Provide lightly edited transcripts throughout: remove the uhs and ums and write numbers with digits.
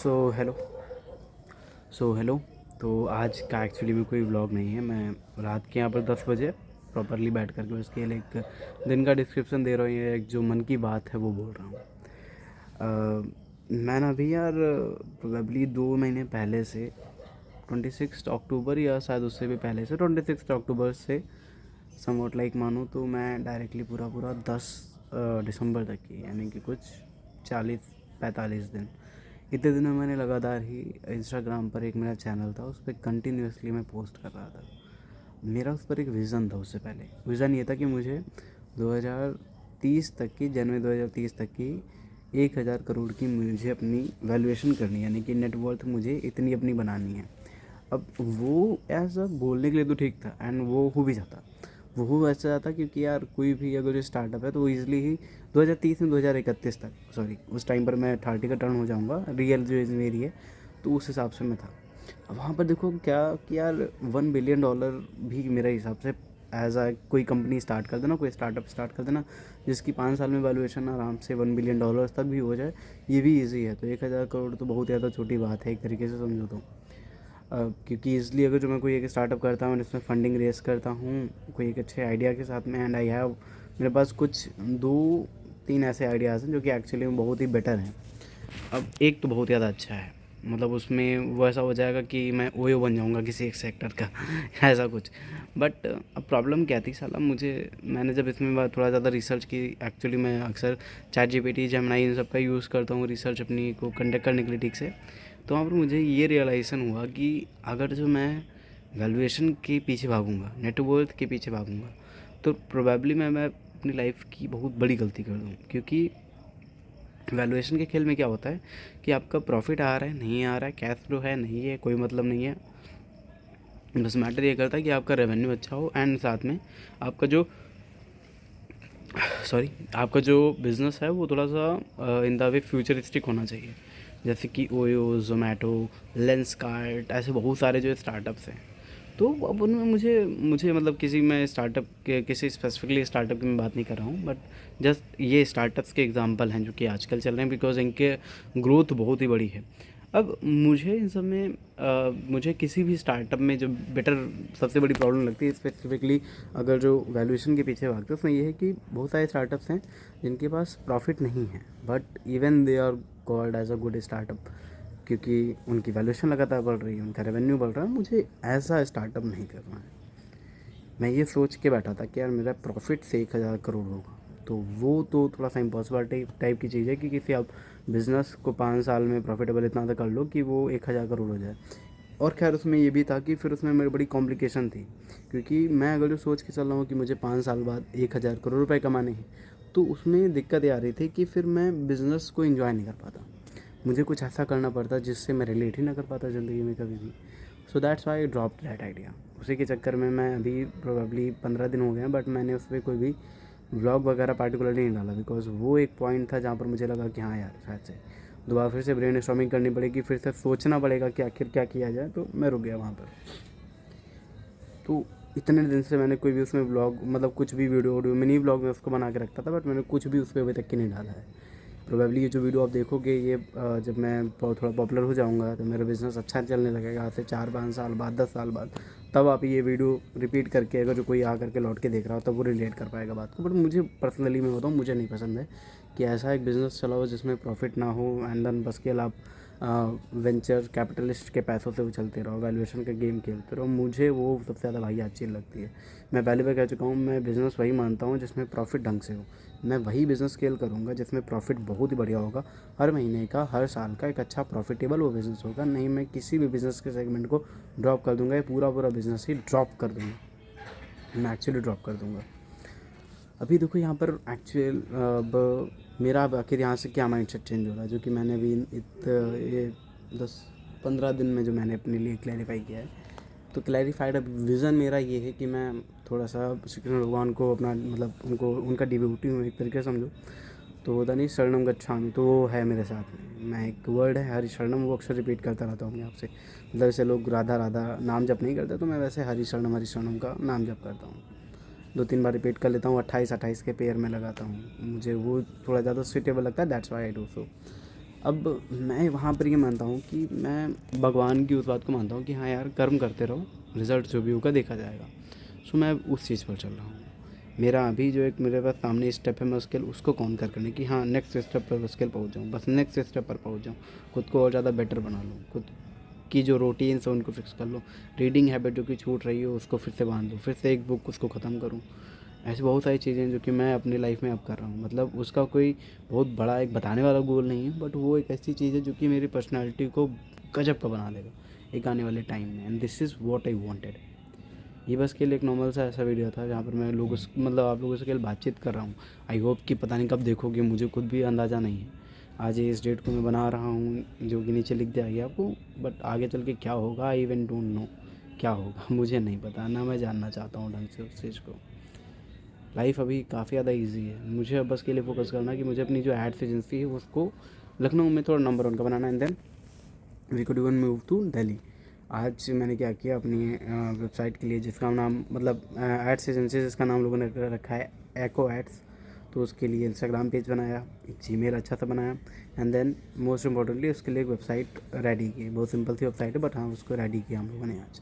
So hello hello. तो आज का एक्चुअली में कोई व्लॉग नहीं है। मैं रात के यहाँ पर 10 बजे प्रॉपरली बैठ करके उसके लिए एक दिन का डिस्क्रिप्शन दे रहा हूँ, या एक जो मन की बात है वो बोल रहा हूँ। मैं ना अभी यार प्रोबेबली 2 महीने पहले से 26 अक्टूबर, या शायद उससे भी पहले से 26 अक्टूबर से समवॉट लाइक मानो तो मैं डायरेक्टली पूरा पूरा 10 दिसंबर तक की, यानी कि कुछ 40-45 दिन, इतने दिनों मैंने लगातार ही इंस्टाग्राम पर एक मेरा चैनल था, उस पर कंटिन्यूसली मैं पोस्ट कर रहा था। मेरा उस पर एक विज़न था। उससे पहले विज़न ये था कि मुझे 2030 तक की, जनवरी 2030 तक की 1000 करोड़ की मुझे अपनी वैल्यूएशन करनी है, यानी कि नेटवर्थ मुझे इतनी अपनी बनानी है। अब वो ऐसा बोलने के लिए तो ठीक था, एंड वो हो भी जाता। वो हो ऐसा जाता क्योंकि यार कोई भी अगर जो स्टार्टअप है तो वो ईज़िली ही 2030 में 2031 तक, सॉरी उस टाइम पर मैं 30 का टर्न हो जाऊँगा, रियल जो एज मेरी है, तो उस हिसाब से मैं था। अब वहाँ पर देखो क्या कि यार $1 बिलियन भी मेरे हिसाब से एज आ कोई कंपनी स्टार्ट कर देना, कोई स्टार्टअप स्टार्ट कर देना जिसकी 5 साल में वैल्यूएशन आराम से $1 बिलियन तक भी हो जाए, ये भी ईजी है। तो 1000 करोड़ तो बहुत ज़्यादा छोटी बात है एक तरीके से समझो तो। क्योंकि इसलिए अगर जो मैं कोई एक स्टार्टअप करता हूँ, इसमें फंडिंग रेस करता हूँ कोई एक अच्छे आइडिया के साथ में, एंड आई हैव, मेरे पास कुछ 2-3 ऐसे आइडियाज़ हैं जो कि एक्चुअली में बहुत ही बेटर हैं। अब एक तो बहुत ज़्यादा अच्छा है, मतलब उसमें वो ऐसा हो जाएगा कि मैं ओयो बन जाऊंगा किसी एक सेक्टर का ऐसा कुछ। बट अब प्रॉब्लम क्या थी साला, मैंने जब इसमें थोड़ा ज़्यादा रिसर्च की, एक्चुअली मैं अक्सर चैट जीपीटी, जेमिनी, इन सब का यूज़ करता हूँ रिसर्च अपनी को कंडक्ट करने के लिए ठीक से। तो वहाँ पर मुझे ये रियलाइज़ेशन हुआ कि अगर जो मैं वैल्यूएशन के पीछे भागूंगा, नेटवर्थ के पीछे भागूंगा, तो प्रोबेबली मैं अपनी लाइफ की बहुत बड़ी गलती कर दूँ। क्योंकि वैल्यूएशन के खेल में क्या होता है कि आपका प्रॉफिट आ रहा है नहीं आ रहा है, कैश फ्लो है नहीं है, कोई मतलब नहीं है। बस मैटर ये करता है कि आपका रेवेन्यू अच्छा हो, एंड साथ में आपका जो आपका जो बिज़नेस है वो थोड़ा सा इन द वे फ्यूचरिस्टिक होना चाहिए। जैसे कि ओयो, जोमेटो, लेंसकार्ट, ऐसे बहुत सारे जो स्टार्टअप्स हैं। तो अब उनमें मुझे मुझे मतलब किसी मैं स्टार्टअप के किसी स्पेसिफिकली स्टार्टअप की मैं बात नहीं कर रहा हूँ, बट जस्ट ये स्टार्टअप्स के एग्जांपल हैं जो कि आजकल चल रहे हैं, बिकॉज इनके ग्रोथ बहुत ही बड़ी है। अब मुझे इन सब में मुझे किसी भी स्टार्टअप में जो बेटर सबसे बड़ी प्रॉब्लम लगती है स्पेसिफिकली, अगर जो वैल्यूएशन के पीछे भागते हैं, उसमें ये है कि बहुत सारे स्टार्टअप्स हैं जिनके पास प्रॉफिट नहीं है, but even they are called as a good startup, क्योंकि उनकी वैल्यूएशन लगातार बढ़ रही है, उनका रेवेन्यू बढ़ रहा है। मुझे ऐसा स्टार्टअप नहीं करना है। मैं ये सोच के बैठा था कि यार मेरा प्रॉफिट से 1000 करोड़ होगा, तो वो तो थोड़ा सा इम्पॉसिबल टाइप की चीज़ है कि किसी आप बिज़नेस को 5 साल में प्रॉफिटेबल इतना तक कर लो कि वो 1000 करोड़ हो जाए। और खैर उसमें ये भी था कि फिर उसमें मेरी बड़ी कॉम्प्लिकेशन थी, क्योंकि मैं अगर जो सोच के चल रहा हूँ कि मुझे 5 साल बाद 1000 करोड़ रुपए कमाने हैं, तो उसमें दिक्कत ये आ रही थी कि फिर मैं बिज़नेस को एंजॉय नहीं कर पाता। मुझे कुछ ऐसा करना पड़ता जिससे मैं रिलेट ही ना कर पाता ज़िंदगी में कभी भी। So that's why I drop that idea. उसी के चक्कर में मैं अभी प्रोबेबली 15 दिन हो गए हैं, बट मैंने उस पर कोई भी व्लॉग वगैरह पार्टिकुलरली नहीं डाला, बिकॉज वो एक पॉइंट था जहाँ पर मुझे लगा कि हाँ यार शायद से दोबारा फिर से ब्रेन स्टॉर्मिंग करनी पड़ेगी, फिर से सोचना पड़ेगा कि आखिर क्या किया जाए, तो मैं रुक गया वहाँ पर। तो इतने दिन से मैंने कोई भी उसमें व्लॉग, मतलब कुछ भी वीडियो मिनी व्लॉग में उसको बना के रखता था, बट मैंने कुछ भी उस पर अभी तक की नहीं डाला है। प्रोबेबली ये जो वीडियो आप देखोगे ये जब मैं थोड़ा पॉपुलर हो जाऊंगा, तो मेरा बिज़नेस अच्छा चलने लगेगा, आज से 4-5 साल बाद, 10 साल बाद, तब आप ये वीडियो रिपीट करके अगर जो कोई आ करके लौट के देख रहा हो तब वो रिलेट कर पाएगा बात को। बट मुझे पर्सनली मैं बताऊँ, मुझे नहीं पसंद है कि ऐसा एक बिज़नेस चलाओ जिसमें प्रॉफिट ना हो, एंड देन बस के आप वेंचर कैपिटलिस्ट के पैसों से उछलते रहो, वैल्यूएशन का गेम खेलते रहो। मुझे वो सबसे ज़्यादा भाई अच्छी लगती है। मैं पहले भी कह चुका हूँ, मैं बिज़नेस वही मानता हूँ जिसमें प्रॉफिट ढंग से हो। मैं वही बिज़नेस स्केल करूँगा जिसमें प्रॉफिट बहुत ही बढ़िया होगा, हर महीने का, हर साल का एक अच्छा प्रॉफिटेबल वो बिज़नेस होगा। नहीं मैं किसी भी बिज़नेस के सेगमेंट को ड्रॉप कर दूँगा, ये पूरा पूरा बिज़नेस ही ड्रॉप कर दूँगा, मैं एक्चुअली ड्रॉप कर दूँगा। अभी देखो यहाँ पर एक्चुअल अब मेरा अब आखिर यहाँ से क्या माइंडसेट चेंज हो रहा है, जो कि मैंने अभी ये 10-15 दिन में जो मैंने अपने लिए क्लैरिफाई किया है। तो क्लैरिफाइड अब विज़न मेरा ये है कि मैं थोड़ा सा श्री कृष्ण भगवान को अपना, मतलब उनको, उनका डिवोटी हूँ एक तरीके से समझो। तो होता नहीं शरणम गच्छामि, तो वो है मेरे साथ में। मैं एक वर्ड है हरि शरणम, वो अक्सर रिपीट करता रहता हूँ अपने आप से। मतलब जैसे लोग राधा राधा नाम जप नहीं करते, तो मैं वैसे हरि शरणम का नाम जप करता हूँ। 2-3 बार रिपीट कर लेता हूँ, 28-28 के पेयर में लगाता हूँ। मुझे वो थोड़ा ज़्यादा सूटेबल लगता है, that's why I do so. अब मैं वहाँ पर ये मानता हूँ कि मैं भगवान की उस बात को मानता हूँ कि हाँ यार, कर्म करते रहो, रिज़ल्ट जो भी होगा देखा जाएगा। सो मैं उस चीज़ पर चल रहा हूँ। मेरा अभी जो एक मेरे पास सामने स्टेप है, मैं उसको कॉन्कर करने की, हाँ, नेक्स्ट स्टेप पर स्किल पहुँच जाऊँ, बस नेक्स्ट स्टेप पर पहुँच जाऊँ, खुद को और ज़्यादा बेटर बना लूँ, खुद की जो रूटीन्स है उनको फिक्स कर लो, रीडिंग हैबिट जो कि छूट रही हो उसको फिर से बांध लो, फिर से एक बुक उसको ख़त्म करूँ। ऐसी बहुत सारी चीज़ें हैं जो कि मैं अपनी लाइफ में अब कर रहा हूँ। मतलब उसका कोई बहुत बड़ा एक बताने वाला गोल नहीं है, बट वो एक ऐसी चीज़ है जो कि मेरी पर्सनैलिटी को गजब का बना देगा एक आने वाले टाइम में, and this is what I wanted. ये बस के लिए एक नॉर्मल सा ऐसा वीडियो था जहाँ पर मैं लोगों से, मतलब आप लोगों से केवल बातचीत कर रहा हूँ। आई होप कि पता नहीं कब देखोगे, मुझे खुद भी अंदाज़ा नहीं है। आज ये इस डेट को मैं बना रहा हूँ जो कि नीचे लिख दिया गया आपको, बट आगे चल के क्या होगा आई इवन डोंट नो। क्या होगा मुझे नहीं पता, ना मैं जानना चाहता हूँ ढंग से उस चीज़ को। लाइफ अभी काफ़ी ज़्यादा इजी है, मुझे अब बस के लिए फोकस करना है कि मुझे अपनी जो एड्स एजेंसी है उसको लखनऊ में थोड़ा नंबर 1 का बनाना है, and then we could even move to Delhi. आज मैंने क्या किया, अपनी वेबसाइट के लिए जिसका नाम, मतलब एड्स एजेंसी जिसका नाम लोगों ने रखा है एको एड्स, तो उसके लिए इंस्टाग्राम पेज बनाया, एक जीमेल अच्छा सा बनाया, एंड देन मोस्ट इम्पॉर्टेंटली उसके लिए एक वेबसाइट रेडी की। बहुत सिंपल सी वेबसाइट है, बट हाँ उसको रेडी किया हम लोगों ने आज।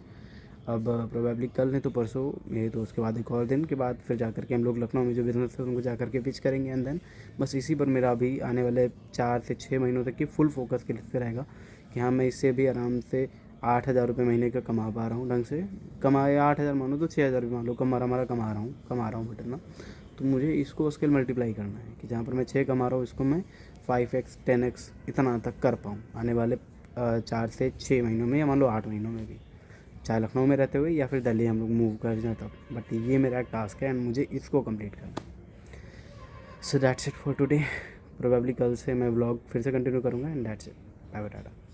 अब प्रोबेबली कल नहीं तो परसों, ये तो उसके बाद एक और दिन के बाद फिर जा कर के हम लोग लखनऊ में जो बिज़नेस है उनको जा कर के पिच करेंगे, एंड देन बस इसी पर मेरा अभी आने वाले 4 से 6 महीनों तक की फुल फोकस के लिए रहेगा कि हाँ मैं इससे भी आराम से 8,000 रुपये महीने का कमा पा रहा हूँ ढंग से। कमाए 8,000 मानो तो 6,000 भी मान लो, हमारा कमा रहा हूँ बट ना, तो मुझे इसको स्केल मल्टीप्लाई करना है कि जहाँ पर मैं 6 कमा रहा हूँ इसको मैं 5x 10x इतना तक कर पाऊँ आने वाले 4 से 6 महीनों में, या मान लो 8 महीनों में भी, चाहे लखनऊ में रहते हुए या फिर दिल्ली हम लोग मूव कर जाए तब। बट ये मेरा एक टास्क है एंड मुझे इसको कंप्लीट करना है। So that's it for today. Probably कल से मैं व्लॉग फिर से कंटिन्यू करूँगा, and that's it. Bye bye Tata.